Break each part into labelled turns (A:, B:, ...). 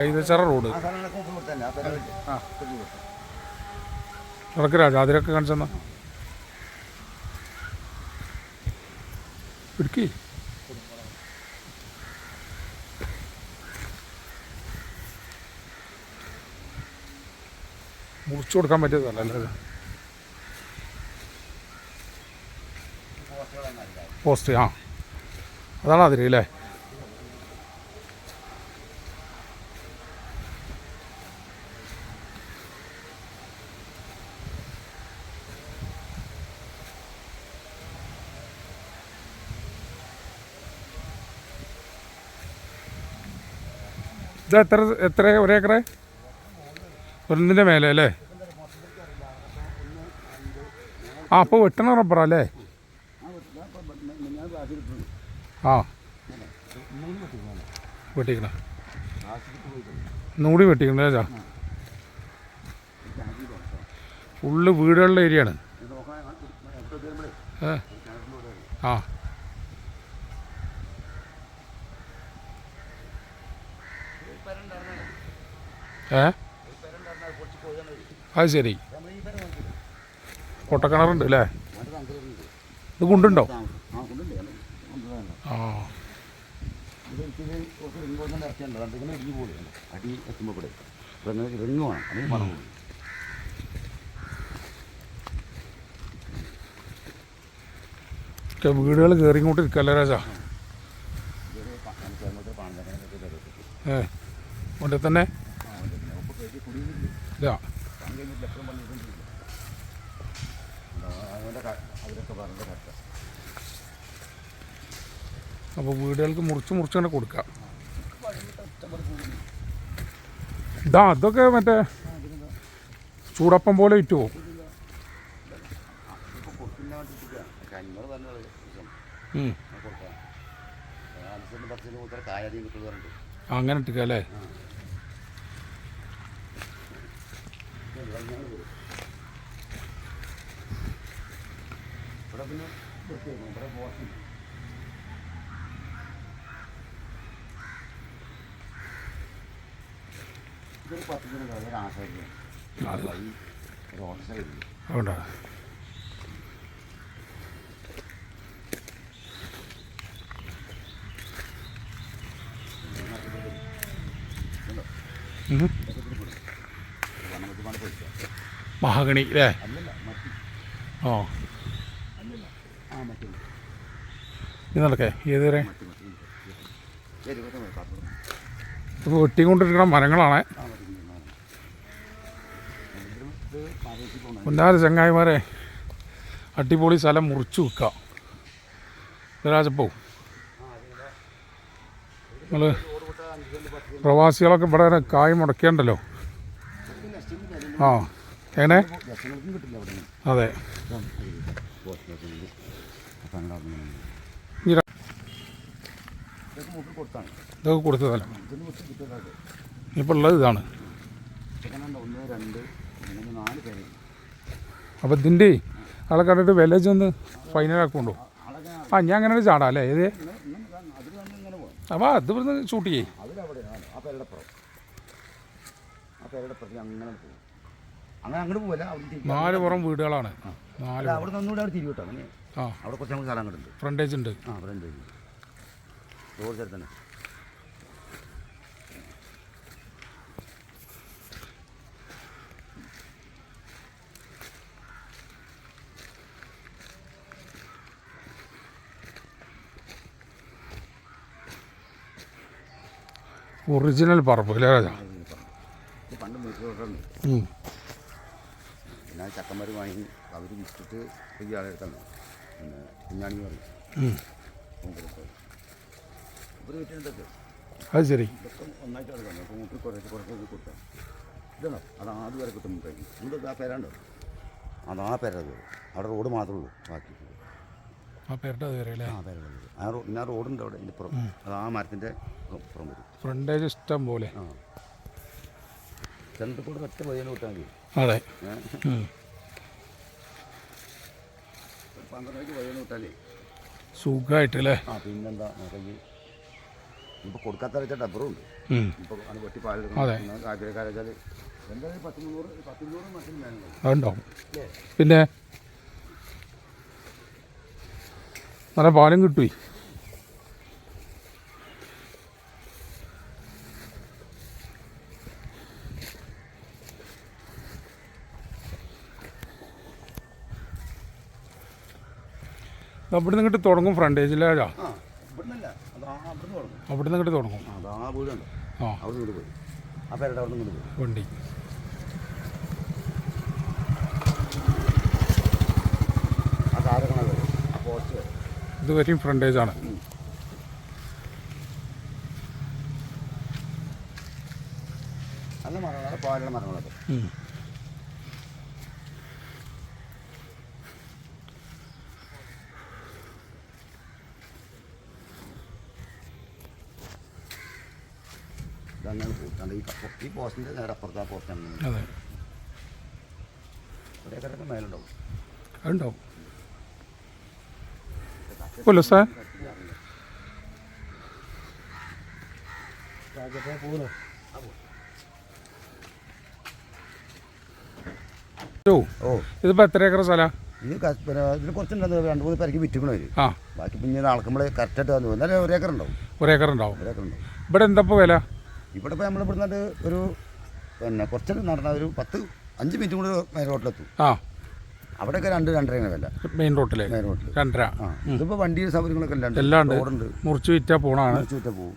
A: Kaithachira road നടക്ക് രാജ അതിലൊക്കെ കാണിച്ചെന്നാ ഇടുക്കി മുറിച്ചു കൊടുക്കാൻ പറ്റിയതല്ല അല്ലേ പോസ്റ്റ് ആ അതാണ് അതിൽ അല്ലേ ഇത് എത്ര ഒരേക്കറെ ഒന്നിൻ്റെ മേലെ അല്ലേ ആ അപ്പോൾ വെട്ടണ റബ്ബറാ അല്ലേ ആ വെട്ടിക്കണ നൂടി വെട്ടിക്കണ ചാ ഫുള്ള് വീടുകളുടെ ഏരിയയാണ് ആ അത് ശരി പൊട്ടക്കിണറുണ്ട് അല്ലേ ഇത് കുണ്ടുണ്ടോ ആ വീടുകൾ കയറിക്കൊണ്ടിരിക്കല്ലേ രാജാ കൊണ്ടേ തന്നെ ഇല്ല അപ്പോൾ വീടുകൾക്ക് മുറിച്ച് തന്നെ കൊടുക്കാം ഇതാ അതൊക്കെ മറ്റേ ചൂടപ്പം പോലെ വിറ്റുമോ അങ്ങനെ ഇട്ടിക്കാം അല്ലേ അതുകൊണ്ടാ മഹാഗണി അല്ലേ ആ ഇത് നടക്കേ ഏത് വരെ ഇപ്പോൾ വെട്ടിക്കൊണ്ടിരിക്കുന്ന മരങ്ങളാണ് പൊന്നാര ചങ്ങായിമാരെ അടിപൊളി സ്ഥലം മുറിച്ചു വെക്കാം രാജപ്പോ നിങ്ങൾ പ്രവാസികളൊക്കെ ഇവിടെ കായ് മുടക്കേണ്ടല്ലോ ആ എങ്ങനെ അതെ ഇതൊക്കെ കൊടുത്തതല്ല ഇപ്പോൾ ഉള്ളത് ഇതാണ് അപ്പോൾ ഇതിൻ്റെ ആളെ കണ്ടിട്ട് വില്ലേജ് ഒന്ന് ഫൈനലാക്കുണ്ടോ ആ ഞാൻ അങ്ങനെ ഒരു ചാടാം അല്ലേ ഏത് അപ്പോൾ അത് ഇവിടുന്ന് ഷൂട്ട് ചെയ്യേ നാല് പുറം വീടുകളാണ് ഫ്രണ്ടേജ് ഉണ്ട് ഒറിജിനൽ പറമ്പ് അല്ലേ രാജാ
B: പിന്നെ ചക്കന്മാർ വാങ്ങി അവർ വിറ്റിട്ട് വലിയ ആളെടുത്താണ് പിന്നെ കുഞ്ഞാണി പറയും
A: അത് ശരി
B: ഇതൊക്കെ ഒന്നായിട്ട് എടുക്കണം അപ്പോൾ മൂപ്പർ കുറച്ച് കൊടുത്താൽ ഇതാണോ അത് ആദ്യം വരെ കിട്ടും മുട്ടേക്ക് ഇവിടെ ആ പേരാണ്ടോ ആ പേരത് അവിടെ റോഡ് മാത്രമേ ഉള്ളൂ ബാക്കി
A: ആ പേരുടെ അല്ലേ
B: ആ പേരുള്ളത് പിന്നെ ആ റോഡുണ്ട് അവിടെ ഇതിൻ്റെ പുറം അത് ആ മരത്തിൻ്റെ പുറം വരും
A: ഫ്രണ്ടേജ് ഇഷ്ടം പോലെ
B: ആ സെൻറ്ററിൽ കൂടെ ഒറ്റ പയ്യനെ വിട്ടാൽ മതി
A: അതെ
B: 12 പയ്യനെ വിട്ടാലേ
A: സുഖമായിട്ടല്ലേ
B: ആ പിന്നെന്താ ഇപ്പോൾ കൊടുക്കാത്ത വെച്ചാൽ ഡബറും ഉണ്ട്. ഇപ്പോൾ അത് വെട്ടി പാലെടുക്കണം. ആഗ്രഹക്കാരെ വെച്ചാൽ എന്തായാലും 10-100 മട്ടിന് മേലുണ്ടാവും.
A: അതുണ്ടാവും. പിന്നെ നല്ല പാലും കിട്ടുമേ. അവിടെ നിന്ന് ഇങ്ങോട്ട് തുടങ്ങും ഫ്രണ്ടേജിലാ. അവിടെ നിന്ന് ഇങ്ങോട്ട് തുടങ്ങും. ആ വണ്ടി ഇതുവരെയും ഫ്രണ്ടേജാണ്.
B: നല്ല മരങ്ങളാണ്, പാലുള്ള മരങ്ങളൊക്കെ. ഇതങ്ങനെ പോയിട്ടാണ് ഈ പോസ്റ്റിൻ്റെ നേരെ അപ്പുറത്ത് ആ പോസ്റ്റാണ്.
A: അതെ,
B: ഒരേക്കരൊക്കെ മേലുണ്ടാവും.
A: അതുണ്ടാവും. പോലോ സാർ ഇതിപ്പോൾ എത്ര ഏക്കർ സ്ഥലമാണ്?
B: ഇത് ഇതിന് കുറച്ചുണ്ടാകും. 2-3 പേർക്ക് വിറ്റിക്കണ വരും.
A: ആ,
B: ബാക്കി പിന്നെ നടക്കുമ്പോൾ കറക്റ്റായിട്ട് വന്നു. എന്നാലും ഒരേക്കർ ഉണ്ടാവും.
A: ഒരേക്കറുണ്ടാവും. ഇവിടെ എന്താ ഇപ്പോൾ വില?
B: ഇവിടെ ഇപ്പോൾ നമ്മളിവിടുന്ന് ഒരു പിന്നെ കുറച്ചൊക്കെ നടന്ന ഒരു 5 മിനിറ്റ് കൂടെ മെയിൻ റോട്ടിലെത്തും.
A: ആ,
B: അവിടെയൊക്കെ 2-2.5 വില മെയിൻ റോട്ടിൽ.
A: 2.5.
B: ഇതിപ്പോൾ വണ്ടി സൗകര്യങ്ങളൊക്കെ
A: എല്ലാം ഉണ്ട്. മുറിച്ച് വിറ്റാൽ പോകണമാണ്.
B: പോകും.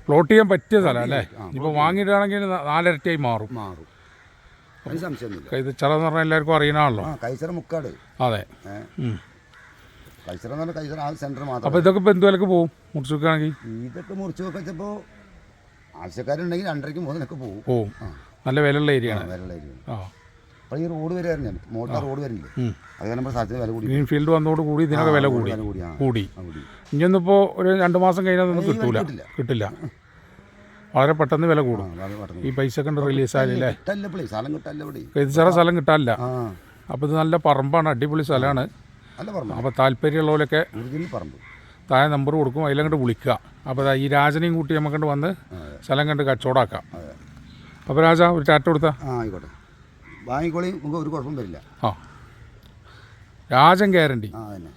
A: പ്ലോട്ട് ചെയ്യാൻ പറ്റിയ സ്ഥലം അല്ലേ? ഇപ്പോൾ വാങ്ങിയിട്ടാണെങ്കിൽ 4 ഇരട്ടിയായി മാറും.
B: അതിന് സംശയമൊന്നുമില്ല.
A: കൈതച്ചറ എന്ന് പറഞ്ഞാൽ എല്ലാവർക്കും അറിയണമല്ലോ.
B: കൈസറ മുക്കാട്.
A: അതെ,
B: കൈസറ എന്ന് പറഞ്ഞാൽ കൈസറ ആ സെൻറ്റർ മാത്രം.
A: അപ്പോൾ ഇതൊക്കെ ഇപ്പോൾ എന്ത് വിലക്ക് പോകും മുറിച്ച് വെക്കുകയാണെങ്കിൽ?
B: ഇതൊക്കെ മുറിച്ച് വെച്ചപ്പോൾ ആവശ്യക്കാരുണ്ടെങ്കിൽ 2.5-3
A: പോവും. നല്ല വിലയുള്ള ഏരിയ ആണ്.
B: വിലയുള്ള ഏരിയ.
A: ആ,
B: അപ്പോൾ ഈ റോഡ് വരെ ഞാൻ മോട്ടർ റോഡ് വരില്ലേ, അത് നമ്മുടെ സ്ഥലത്തിന് വില കൂടി.
A: ഗ്രീൻ ഫീൽഡ് വന്നതോട് കൂടി ഇതിനൊക്കെ വില കൂടി. ഇനിയൊന്നിപ്പോൾ ഒരു 2 മാസം കഴിഞ്ഞാൽ അതൊന്നും കിട്ടില്ല. വളരെ പെട്ടെന്ന് വില കൂടും. ഈ പൈസ കണ്ട് റിലീസ് ആയില്ലേ? കൈതച്ചറ സ്ഥലം കിട്ടാനില്ല. അപ്പോൾ ഇത് നല്ല പറമ്പാണ്, അടിപൊളി സ്ഥലമാണ്. അപ്പോൾ താല്പര്യമുള്ളവരൊക്കെ താഴെ നമ്പർ കൊടുക്കും, അതിലങ്ങോട്ട് വിളിക്കുക. അപ്പോൾ ഈ രാജനെയും കൂട്ടി നമുക്കണ്ട് വന്ന് സ്ഥലം കണ്ട് കച്ചവടമാക്കാം. അപ്പോൾ രാജ ഒരു ടാറ്റ കൊടുത്താൽ
B: ആയിക്കോട്ടെ, വാങ്ങിക്കോളി, ഒരു കുഴപ്പം വരില്ല.
A: ആ, രാജൻ ഗ്യാരണ്ടി.
B: ആ, തന്നെ.